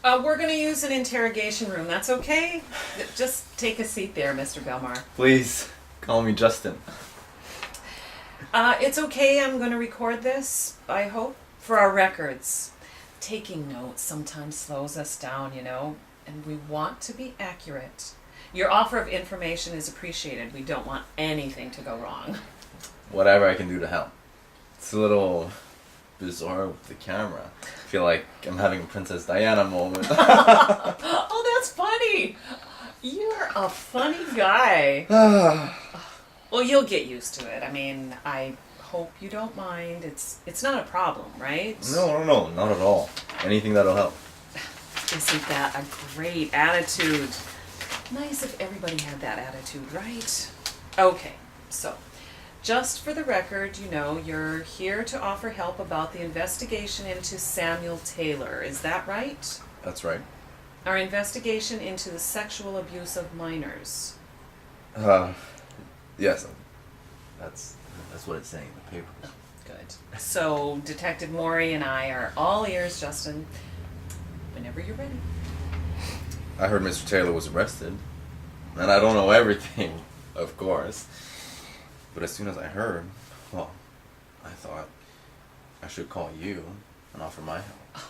We're going to use an interrogation room. That's okay? Just take a seat there, Mr. Belmar. Please, call me Justin. It's okay. I'm going to record this, I hope, for our records. Taking notes sometimes slows us down, and we want to be accurate. Your offer of information is appreciated. We don't want anything to go wrong. Whatever I can do to help. It's a little bizarre with the camera. I feel like I'm having a Princess Diana moment. Oh, that's funny. You're a funny guy. Well, you'll get used to it. I mean, I hope you don't mind. It's not a problem, right? No, not at all. Anything that'll help. Isn't that a great attitude? Nice if everybody had that attitude, right? Okay, so just for the record, you're here to offer help about the investigation into Samuel Taylor. Is that right? That's right. Our investigation into the sexual abuse of minors. Yes. That's what it's saying in the paper. Good. So Detective Maury and I are all ears, Justin. Whenever you're ready. I heard Mr. Taylor was arrested. And I don't know everything, of course. But as soon as I heard, well, I thought I should call you and offer my help.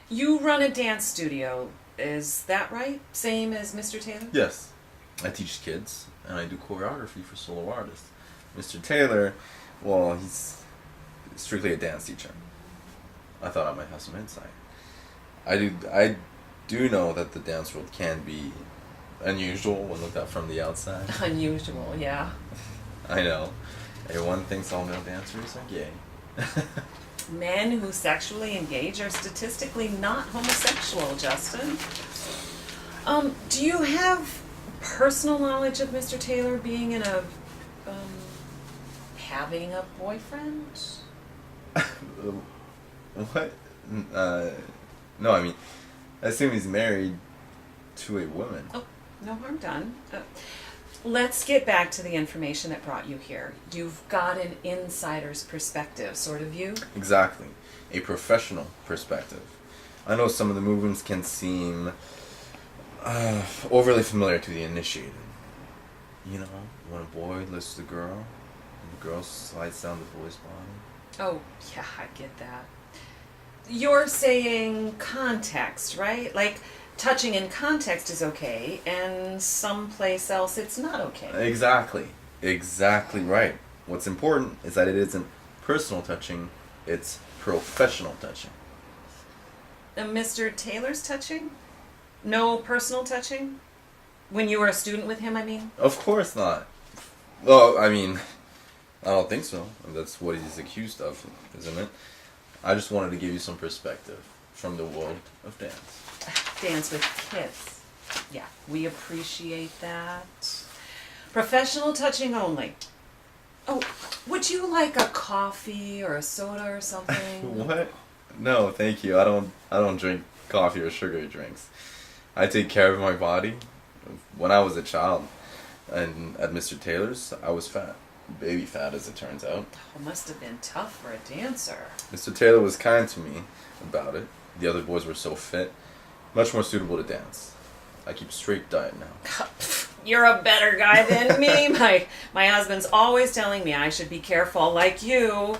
You run a dance studio, is that right? Same as Mr. Taylor? Yes. I teach kids, and I do choreography for solo artists. Mr. Taylor, well, he's strictly a dance teacher. I thought I might have some insight. I do know that the dance world can be unusual when looked at from the outside. Unusual, yeah. I know. Everyone thinks all male dancers are gay. Men who sexually engage are statistically not homosexual, Justin. Do you have personal knowledge of Mr. Taylor being in having a boyfriend? What? No, I mean, I assume he's married to a woman. Oh, no harm done. Let's get back to the information that brought you here. You've got an insider's perspective, sort of view? Exactly. A professional perspective. I know some of the movements can seem overly familiar to the initiated. When a boy lifts the girl, and the girl slides down the boy's body. Oh, yeah, I get that. You're saying context, right? Like, touching in context is okay, and someplace else it's not okay. Exactly right. What's important is that it isn't personal touching, it's professional touching. Mr. Taylor's touching? No personal touching? When you were a student with him, I mean? Of course not. Well, I mean, I don't think so. That's what he's accused of, isn't it? I just wanted to give you some perspective from the world of dance. Dance with kids. Yeah, we appreciate that. Professional touching only. Oh, would you like a coffee or a soda or something? What? No, thank you. I don't drink coffee or sugary drinks. I take care of my body. When I was a child, and at Mr. Taylor's, I was fat. Baby fat, as it turns out. Oh, must have been tough for a dancer. Mr. Taylor was kind to me about it. The other boys were so fit. Much more suitable to dance. I keep straight diet now. You're a better guy than me. My husband's always telling me I should be careful like you.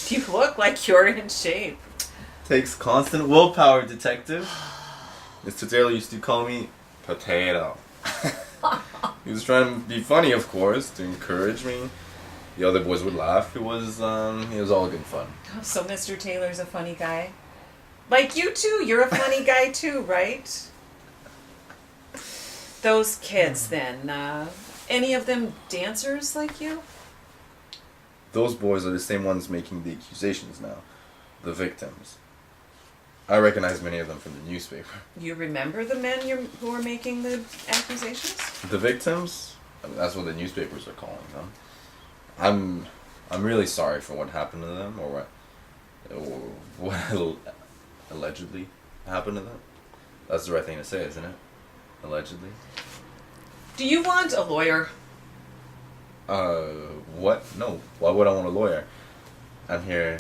You look like you're in shape. Takes constant willpower, detective. Mr. Taylor used to call me Potato. He was trying to be funny, of course, to encourage me. The other boys would laugh. It was all good fun. Oh, so Mr. Taylor's a funny guy? Like you too, you're a funny guy too, right? Those kids then, any of them dancers like you? Those boys are the same ones making the accusations now. The victims. I recognize many of them from the newspaper. You remember the men who were making the accusations? The victims? That's what the newspapers are calling them. I'm really sorry for what happened to them, or what allegedly happened to them. That's the right thing to say, isn't it? Allegedly. Do you want a lawyer? What? No. Why would I want a lawyer? I'm here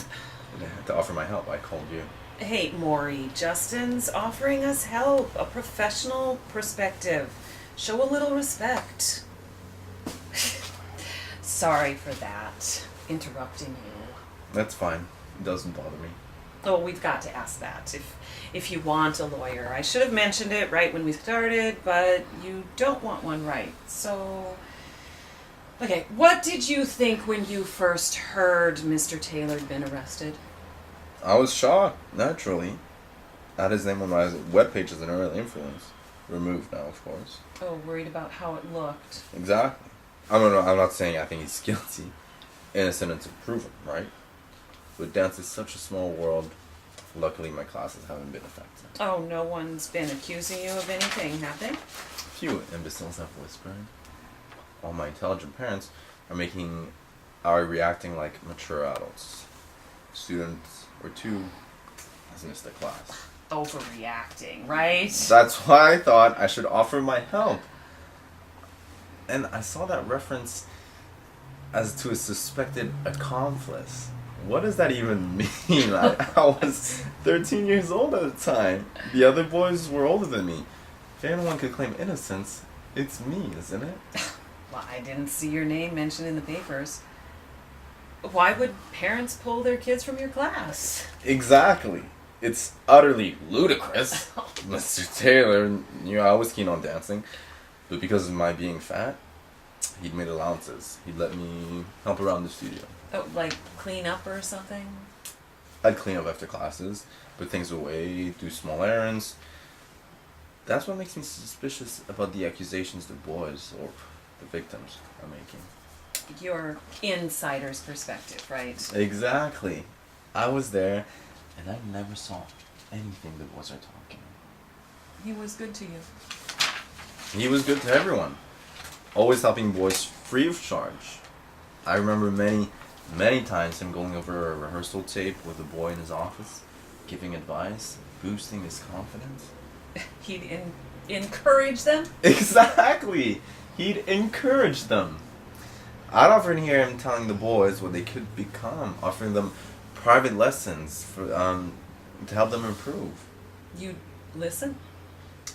to offer my help, I called you. Hey, Maury, Justin's offering us help, a professional perspective. Show a little respect. Sorry for that. Interrupting you. That's fine. It doesn't bother me. Oh, we've got to ask that. If you want a lawyer. I should have mentioned it right when we started, but you don't want one, right? So, okay, what did you think when you first heard Mr. Taylor had been arrested? I was shocked, naturally. I had his name on my webpage as an early influence. Removed now, of course. Oh, worried about how it looked. Exactly. I'm not saying I think he's guilty. Innocent until proven, right? But dance is such a small world. Luckily, my classes haven't been affected. Oh, no one's been accusing you of anything, have they? Few imbeciles have whispered. All my intelligent parents are reacting like mature adults. Students or two has missed the class. Overreacting, right? That's why I thought I should offer my help. And I saw that reference as to a suspected accomplice. What does that even mean? I was 13 years old at the time. The other boys were older than me. If anyone could claim innocence, it's me, isn't it? Well, I didn't see your name mentioned in the papers. Why would parents pull their kids from your class? Exactly. It's utterly ludicrous. Mr. Taylor knew I was keen on dancing, but because of my being fat, he'd made allowances. He'd let me help around the studio. Oh, like clean up or something? I'd clean up after classes, put things away, do small errands. That's what makes me suspicious about the accusations the boys, or the victims, are making. Your insider's perspective, right? Exactly. I was there, and I never saw anything the boys are talking. He was good to you. He was good to everyone. Always helping boys free of charge. I remember many times him going over a rehearsal tape with a boy in his office, giving advice, boosting his confidence. He'd encourage them? Exactly! He'd encourage them. I'd often hear him telling the boys what they could become, offering them private lessons for to help them improve. You'd listen?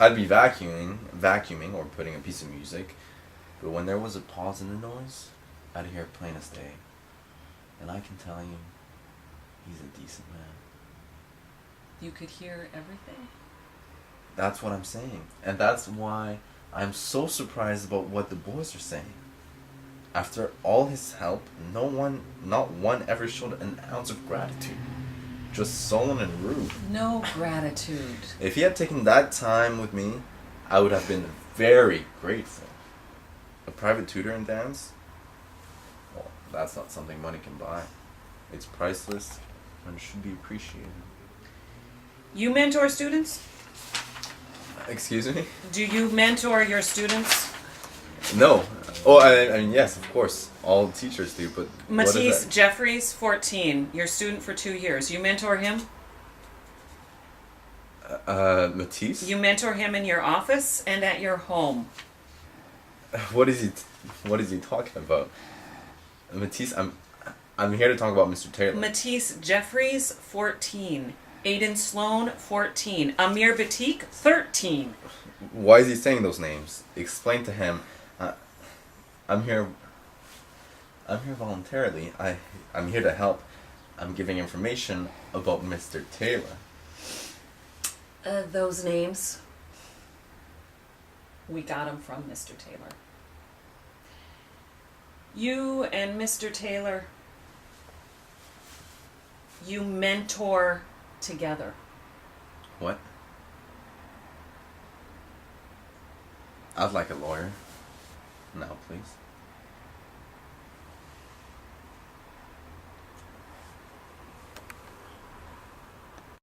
I'd be vacuuming or putting a piece of music, but when there was a pause in the noise, I'd hear it plain as day. And I can tell you, he's a decent man. You could hear everything? That's what I'm saying. And that's why I'm so surprised about what the boys are saying. After all his help, not one ever showed an ounce of gratitude. Just sullen and rude. No gratitude. If he had taken that time with me, I would have been very grateful. A private tutor in dance? Well, that's not something money can buy. It's priceless and should be appreciated. You mentor students? Excuse me? Do you mentor your students? No. Oh, I mean, yes, of course. All teachers do, but what is Matisse that? Jeffries, 14, your student for 2 years. You mentor him? Matisse? You mentor him in your office and at your home. What is he talking about? Matisse, I'm here to talk about Mr. Taylor. Matisse Jeffries, 14. Aiden Sloan, 14. Amir Batik, 13. Why is he saying those names? Explain to him. I'm here voluntarily. I'm here to help. I'm giving information about Mr. Taylor. Those names, we got them from Mr. Taylor. You and Mr. Taylor, you mentor together. What? I'd like a lawyer. Now, please.